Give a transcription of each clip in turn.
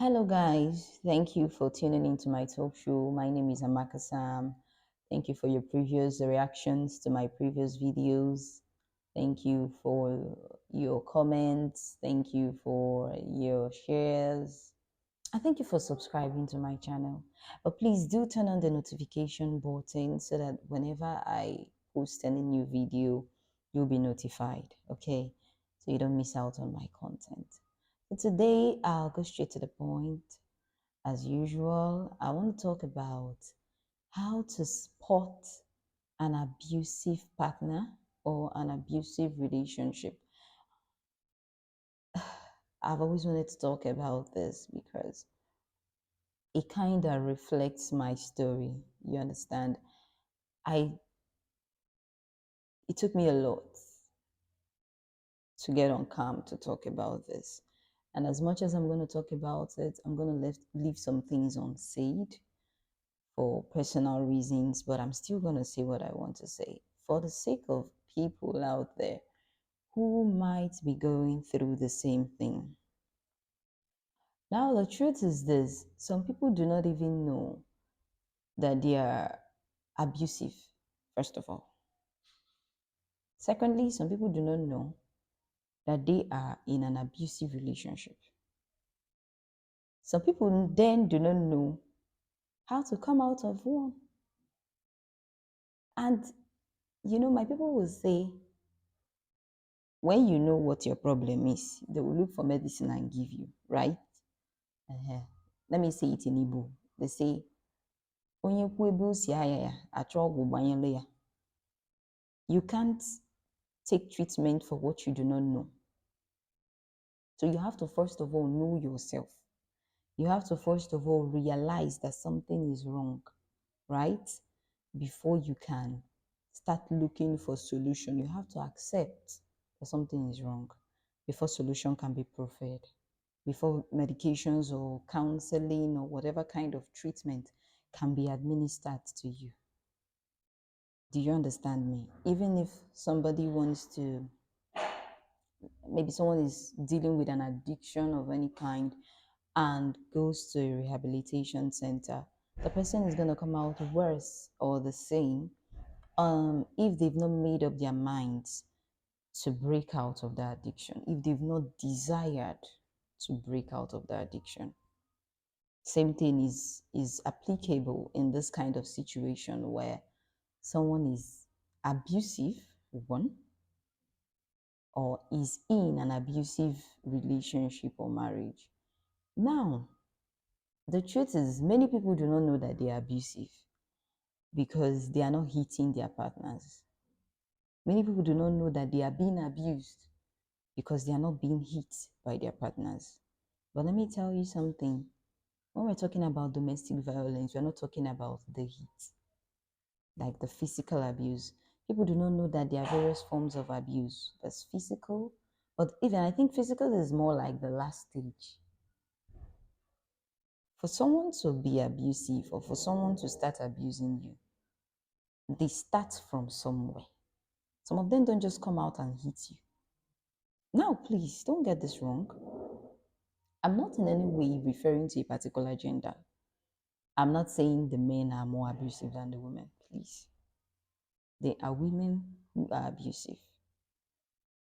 Hello, guys. Thank you for tuning into my talk show. My name is Amaka Sam. Thank you for your previous reactions to my previous videos. Thank you for your comments. Thank you for your shares. And thank you for subscribing to my channel. But please do turn on the notification button so that whenever I post any new video, you'll be notified. Okay? So you don't miss out on my content. So today, I'll go straight to the point. As usual, I want to talk about how to spot an abusive partner or an abusive relationship. I've always wanted to talk about this because it kind of reflects my story. You understand? I It took me a lot to get on calm to talk about this. And as much as I'm going to talk about it, I'm going to leave some things unsaid for personal reasons, but I'm still going to say what I want to say for the sake of people out there who might be going through the same thing. Now, the truth is this: some people do not even know that they are abusive, first of all. Secondly, some people do not know that they are in an abusive relationship. Some people then do not know how to come out of one. And, my people will say, when you know what your problem is, they will look for medicine and give you, right? Uh-huh. Let me say it in Igbo. They say, "Onye kwu ebe o si aya ya, achọ ọgwụ gbanyere ya." You can't take treatment for what you do not know. So you have to first of all know yourself. You have to first of all realize that something is wrong, right? Before you can start looking for solution, you have to accept that something is wrong before solution can be preferred, before medications or counseling or whatever kind of treatment can be administered to you. Do you understand me? Even if somebody wants to, maybe someone is dealing with an addiction of any kind and goes to a rehabilitation center, the person is going to come out worse or the same if they've not made up their minds to break out of the addiction, if they've not desired to break out of the addiction. Same thing is applicable in this kind of situation where someone is abusive, one, or is in an abusive relationship or marriage. Now, the truth is, many people do not know that they are abusive because they are not hitting their partners. Many people do not know that they are being abused because they are not being hit by their partners. But let me tell you something. When we're talking about domestic violence, we're not talking about the hit, like the physical abuse. People do not know that there are various forms of abuse. There's physical, but even I think physical is more like the last stage. For someone to be abusive or for someone to start abusing you, they start from somewhere. Some of them don't just come out and hit you. Now, please don't get this wrong. I'm not in any way referring to a particular gender. I'm not saying the men are more abusive than the women, please. There are women who are abusive.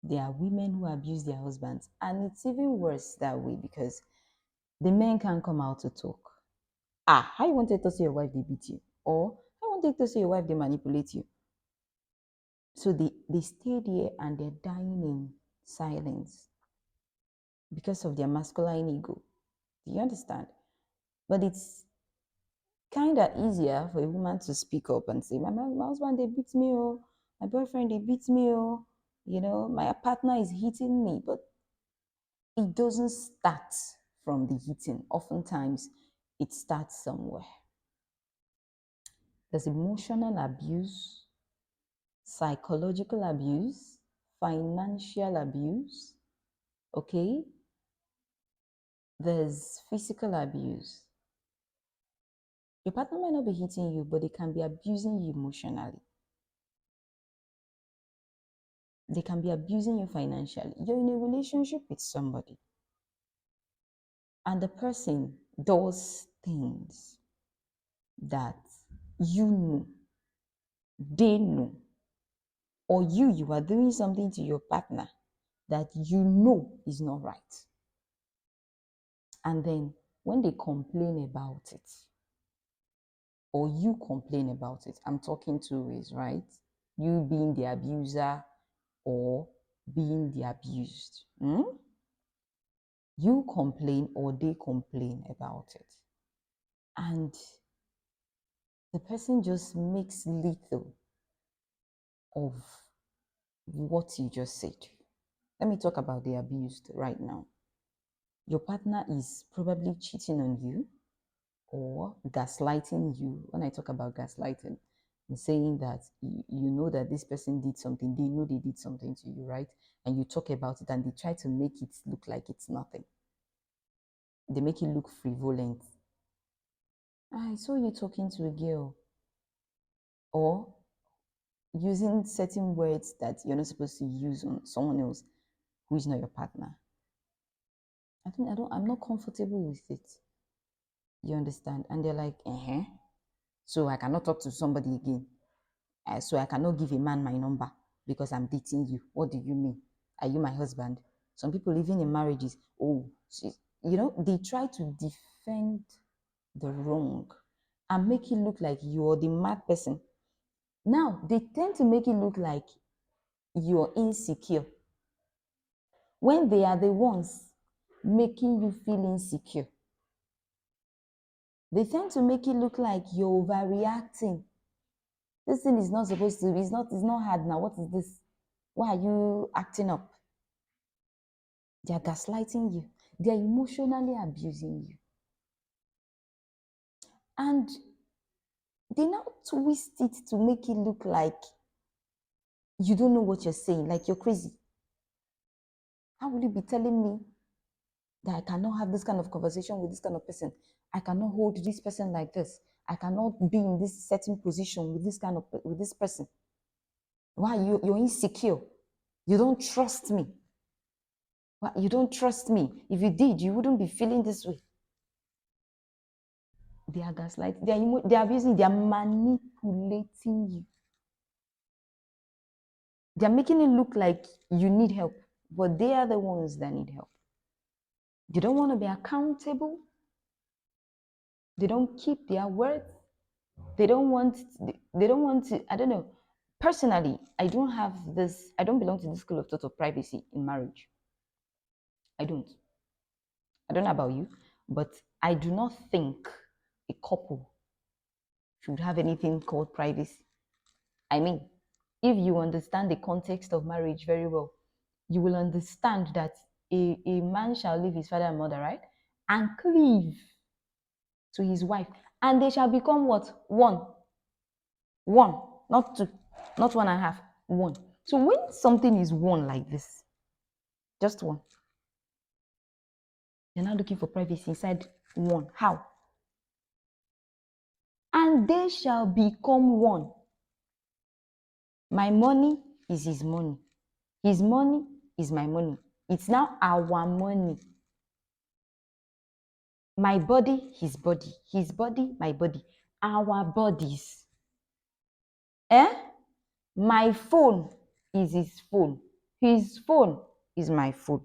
There are women who abuse their husbands. And it's even worse that way because the men can't come out to talk. How you wanted to say your wife they beat you? Or how you wanted to say your wife they manipulate you? So they stay there and they're dying in silence because of their masculine ego. Do you understand? But it's kind of easier for a woman to speak up and say, my husband, they beat me, oh, my boyfriend, they beat me, oh, my partner is hitting me. But it doesn't start from the hitting. Oftentimes, it starts somewhere. There's emotional abuse, psychological abuse, financial abuse, okay? There's physical abuse. Your partner might not be hitting you, but they can be abusing you emotionally. They can be abusing you financially. You're in a relationship with somebody. and the person does things that you know, they know, or you are doing something to your partner that you know is not right. And then when they complain about it, or you complain about it, I'm talking two ways, right? You being the abuser or being the abused. You complain or they complain about it. And the person just makes little of what you just said. Let me talk about the abused right now. Your partner is probably cheating on you or gaslighting you. When I talk about gaslighting, I'm saying that you know that this person did something, they know they did something to you, right? And you talk about it and they try to make it look like it's nothing. They make it look frivolent. I saw you talking to a girl, or using certain words that you're not supposed to use on someone else who is not your partner. I'm not comfortable with it. You understand? And they're like, so I cannot talk to somebody again. So I cannot give a man my number because I'm dating you. What do you mean? Are you my husband? Some people living in marriages, they try to defend the wrong and make it look like you're the mad person. Now, they tend to make it look like you're insecure when they are the ones making you feel insecure. They tend to make it look like you're overreacting. This thing is not supposed to, it's not hard now. What is this? Why are you acting up? They are gaslighting you. They are emotionally abusing you. And they now twist it to make it look like you don't know what you're saying, like you're crazy. How will you be telling me that I cannot have this kind of conversation with this kind of person? I cannot hold this person like this. I cannot be in this certain position with this person. Why? You're insecure. You don't trust me. Why? You don't trust me. If you did, you wouldn't be feeling this way. They are gaslighting. They are abusing. They are manipulating you. They are making it look like you need help, but they are the ones that need help. They don't want to be accountable. They don't keep their word. They don't want to, I don't know. Personally, I don't belong to this school of thought of privacy in marriage. I don't. I don't know about you, but I do not think a couple should have anything called privacy. I mean, if you understand the context of marriage very well, you will understand that a man shall leave his father and mother, right? And cleave to his wife. And they shall become what? One. One, not two, not one and a half, one. So when something is one like this, just one, you're not looking for privacy inside one. How? And they shall become one. My money is his money. His money is my money. It's now our money. My body, his body. His body, my body. Our bodies. My phone is his phone. His phone is my phone.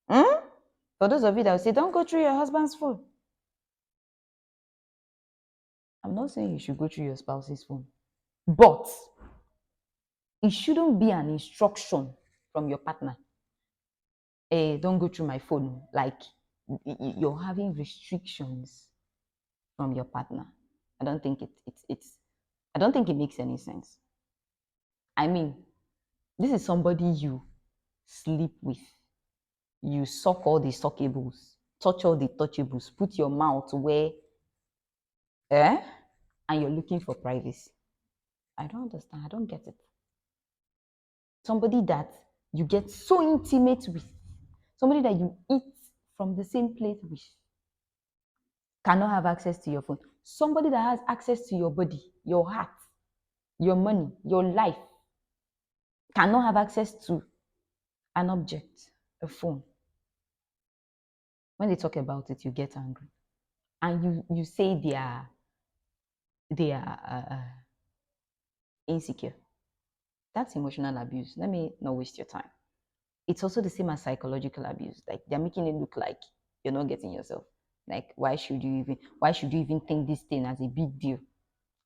For those of you that will say, don't go through your husband's phone. I'm not saying you should go through your spouse's phone, but it shouldn't be an instruction from your partner. Don't go through my phone. Like you're having restrictions from your partner. I don't think I don't think it makes any sense. I mean, this is somebody you sleep with. You suck all the suckables, touch all the touchables, put your mouth where, and you're looking for privacy. I don't understand. I don't get it. Somebody that you get so intimate with, somebody that you eat from the same plate with, cannot have access to your phone. Somebody that has access to your body, your heart, your money, your life, cannot have access to an object, a phone. When they talk about it, you get angry. And you say they are insecure. That's emotional abuse. Let me not waste your time. It's also the same as psychological abuse. Like they're making it look like you're not getting yourself. Like why should you even think this thing as a big deal?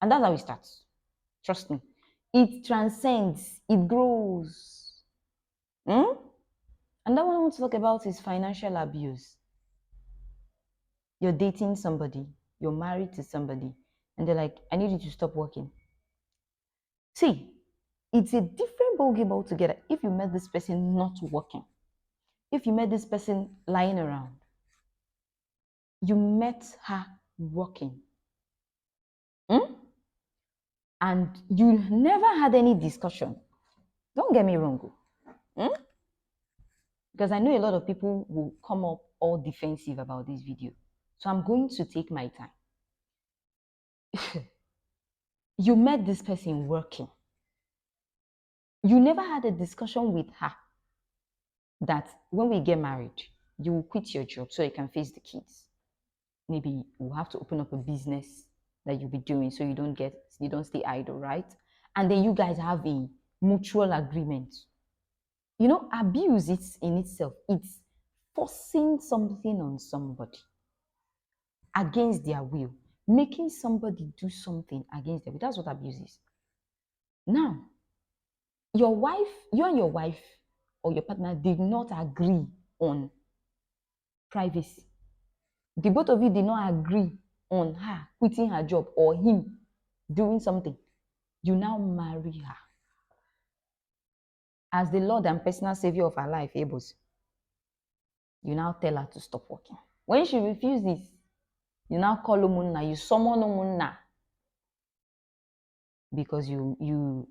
And that's how it starts. Trust me. It transcends, it grows. Hmm? And that one I want to talk about is financial abuse. You're dating somebody, you're married to somebody, and they're like, I need you to stop working. See, it's a different ballgame altogether if you met this person not working, if you met this person lying around, you met her working, hmm? And you never had any discussion. Don't get me wrong, hmm? Because I know a lot of people will come up all defensive about this video. So I'm going to take my time. You met this person working. You never had a discussion with her that when we get married, you will quit your job so you can face the kids. Maybe we'll have to open up a business that you'll be doing so you don't stay idle, right? And then you guys have a mutual agreement. Abuse it's in itself, it's forcing something on somebody against their will, making somebody do something against their will. That's what abuse is. Now, you and your wife or your partner did not agree on privacy. The both of you did not agree on her quitting her job or him doing something. You now marry her as the Lord and personal Savior of her life, Abus. You now tell her to stop working. When she refuses, you now call Umunna, you summon Umunna because you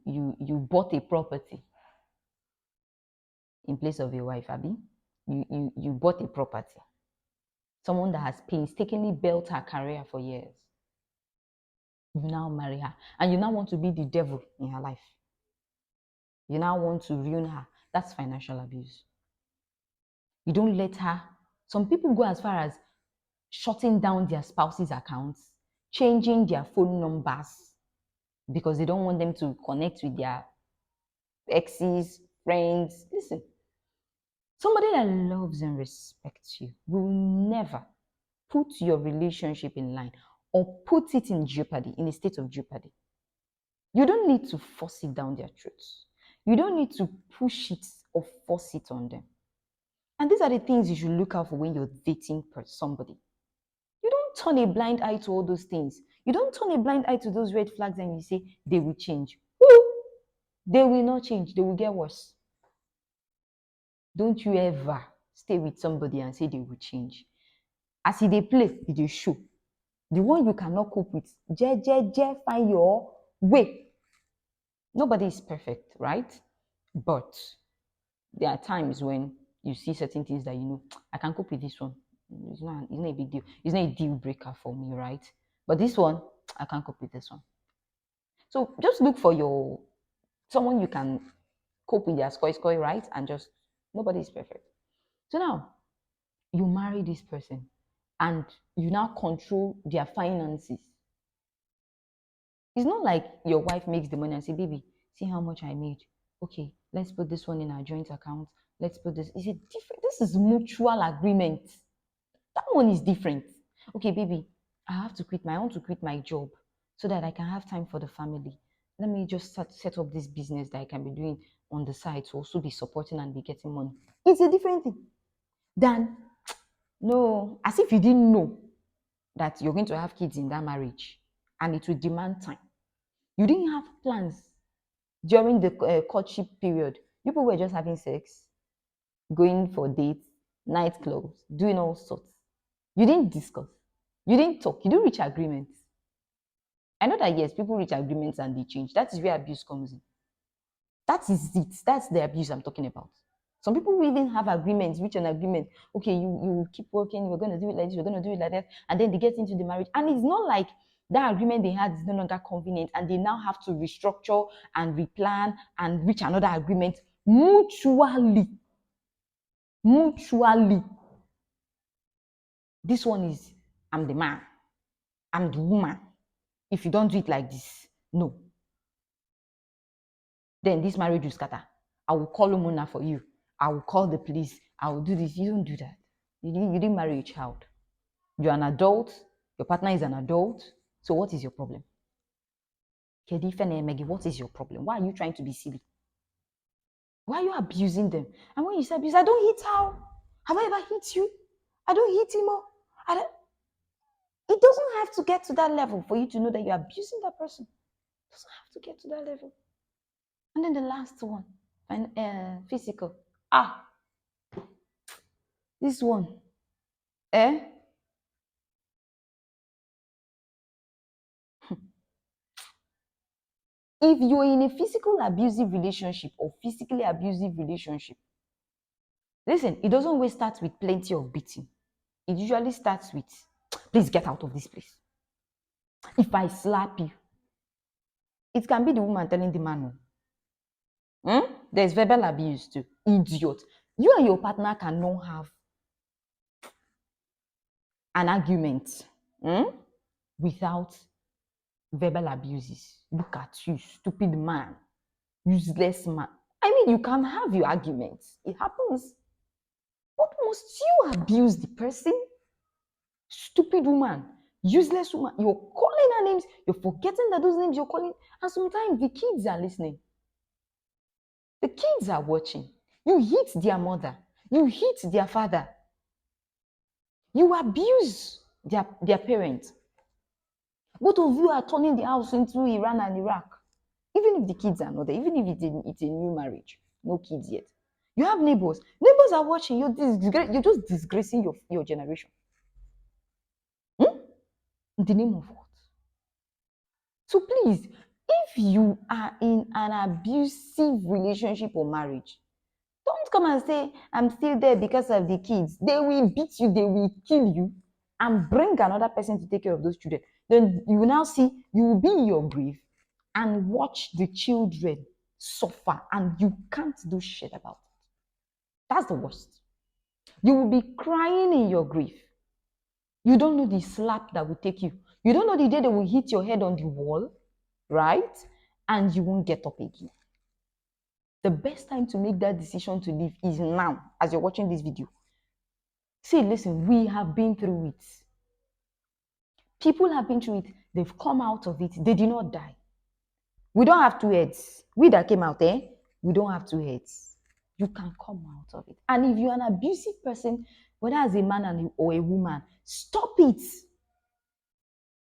bought a property in place of your wife, Abby. You bought a property. Someone that has painstakingly built her career for years. You now marry her, and you now want to be the devil in her life. You now want to ruin her. That's financial abuse. You don't let her. Some people go as far as shutting down their spouse's accounts, changing their phone numbers because they don't want them to connect with their exes, friends. Listen, somebody that loves and respects you will never put your relationship in line or put it in jeopardy, in a state of jeopardy. You don't need to force it down their throats. You don't need to push it or force it on them. And these are the things you should look out for when you're dating somebody. You don't turn a blind eye to all those things. You don't turn a blind eye to those red flags and you say they will change. Woo! They will not change. They will get worse. Don't you ever stay with somebody and say they will change. As they play, they show. The one you cannot cope with, find your way. Nobody is perfect, right? But there are times when you see certain things that I can cope with this one. It's not a big deal. It's not a deal breaker for me, right? But this one, I can't cope with this one. So just look for someone you can cope with their score, right? And just nobody is perfect. So now you marry this person and you now control their finances. It's not like your wife makes the money and say, baby, see how much I made. Okay, let's put this one in our joint account. Let's put this. Is it different? This is mutual agreement. That one is different. Okay, baby, I want to quit my job so that I can have time for the family. Let me just set up this business that I can be doing on the side to also be supporting and be getting money. It's a different thing than, no, as if you didn't know that you're going to have kids in that marriage and it will demand time. You didn't have plans during the courtship period. People were just having sex, going for dates, nightclubs, doing all sorts. You didn't discuss. You didn't talk. You didn't reach agreements. I know that, yes, people reach agreements and they change. That is where abuse comes in. That is it. That's the abuse I'm talking about. Some people will even have agreements, reach an agreement. Okay, you keep working, we're going to do it like this, we're going to do it like that. And then they get into the marriage. And it's not like that agreement they had is no longer convenient. And they now have to restructure and replan and reach another agreement mutually. Mutually. This one is, I'm the man, I'm the woman. If you don't do it like this, no. Then this marriage will scatter. I will call Umuna for you. I will call the police. I will do this. You don't do that. You didn't marry a child. You're an adult. Your partner is an adult. So what is your problem? Maggie, what is your problem? Why are you trying to be silly? Why are you abusing them? And when you say abuse, I don't hit how. Have I ever hit you? I don't hit him. It doesn't have to get to that level for you to know that you're abusing that person. It doesn't have to get to that level. And then the last one, physical. This one. Eh? If you're in a physical abusive relationship or physically abusive relationship, listen, it doesn't always start with plenty of beating. It usually starts with, please get out of this place. If I slap you, it can be the woman telling the man, there's verbal abuse too. Idiot. You and your partner cannot have an argument without verbal abuses. Look at you, stupid man, useless man. I mean, you can have your arguments. It happens. But must you abuse the person? Stupid woman, useless woman. You're calling her names. You're forgetting that those names you're calling. And sometimes the kids are listening. The kids are watching. You hit their mother. You hit their father. You abuse their parents. Both of you are turning the house into Iran and Iraq. Even if the kids are not there, even if it's a new marriage, no kids yet. You have neighbors. Neighbors are watching. You're just disgracing your generation. In the name of what? So please, if you are in an abusive relationship or marriage, don't come and say, I'm still there because of the kids. They will beat you, they will kill you, and bring another person to take care of those children. Then you will now see, you will be in your grave and watch the children suffer, and you can't do shit about it. That's the worst. You will be crying in your grave. You don't know the slap that will take you. You don't know the day they will hit your head on the wall, right? And you won't get up again. The best time to make that decision to leave is now, as you're watching this video. See, listen, we have been through it. People have been through it. They've come out of it. They did not die. We don't have two heads. We that came out, we don't have two heads. You can come out of it. And if you're an abusive person, whether as a man or a woman, stop it.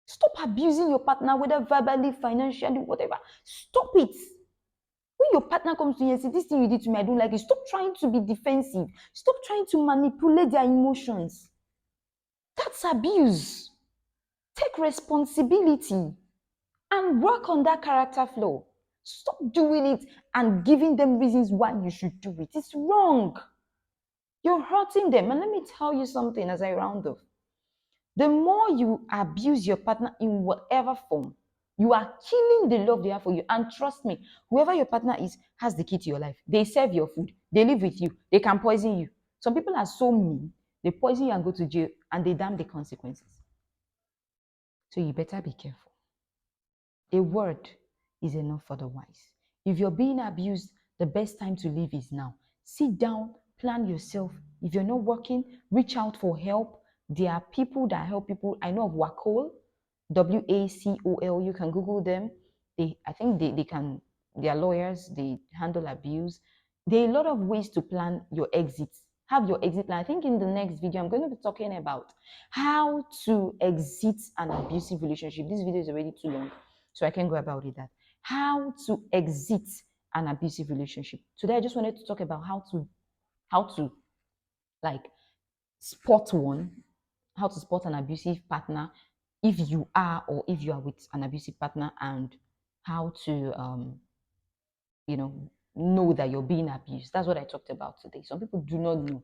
Stop abusing your partner, whether verbally, financially, whatever. Stop it. When your partner comes to you and says, this thing you did to me, I don't like it, stop trying to be defensive. Stop trying to manipulate their emotions. That's abuse. Take responsibility and work on that character flaw. Stop doing it and giving them reasons why you should do it. It's wrong. You're hurting them. And let me tell you something as I round off. The more you abuse your partner in whatever form, you are killing the love they have for you. And trust me, whoever your partner is has the key to your life. They serve your food. They live with you. They can poison you. Some people are so mean. They poison you and go to jail, and they damn the consequences. So you better be careful. A word is enough for the wise. If you're being abused, the best time to leave is now. Sit down, plan yourself. If you're not working, reach out for help. There are people that help people. I know of WACOL, WACOL. You can Google them. I think they can, they are lawyers, they handle abuse. There are a lot of ways to plan your exits. Have your exit plan. I think in the next video, I'm going to be talking about how to exit an abusive relationship. This video is already too long, so I can go about it. That how to exit an abusive relationship. Today, I just wanted to talk about how to like spot one, how to spot an abusive partner if you are or if you are with an abusive partner, and how to know that you're being abused. That's what I talked about today. Some people do not know.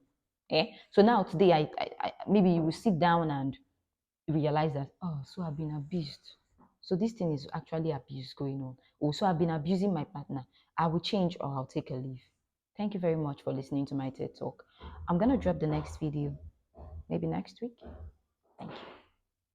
So now today, I maybe you will sit down and realize that, oh, so I've been abused. So this thing is actually abuse going on. Oh, so I've been abusing my partner. I will change or I'll take a leave. Thank you very much for listening to my TED Talk. I'm going to drop the next video maybe next week. Thank you.